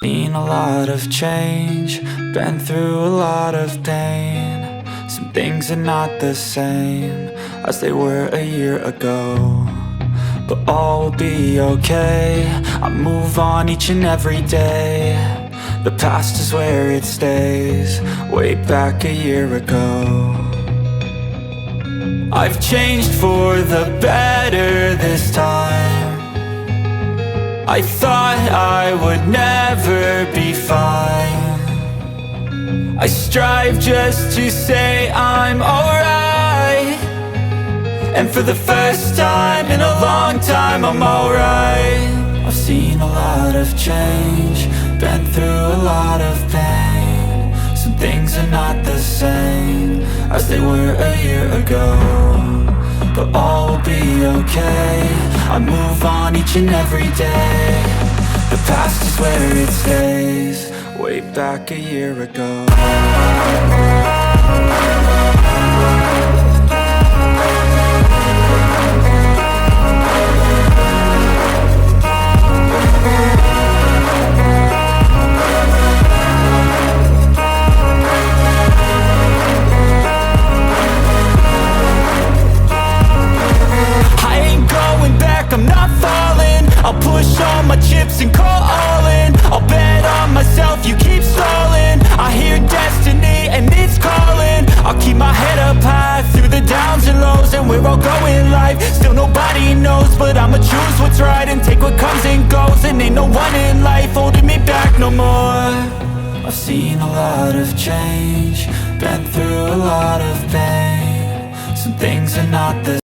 Seen a lot of change, been through a lot of pain. Some things are not the same as they were a year ago, but all will be okay. I move on each and every day. The past is where it stays, way back a year ago. I've changed for the better this time. I thought I would never be fine. I strive just to say I'm alright, and for the first time in a long time I'm alright. I've seen a lot of change, been through a lot of pain. Some things are not the same as they were a year ago, but all will be okay. I move on each and every day. The past is where it stays, way back a year ago. I'm not falling, I'll push all my chips and call all in. I'll bet on myself, you keep stalling. I hear destiny and it's calling. I'll keep my head up high through the downs and lows, and we're all going life. Still nobody knows, but I'ma choose what's right and take what comes and goes. And ain't no one in life holding me back no more. I've seen a lot of change, been through a lot of pain. Some things are not the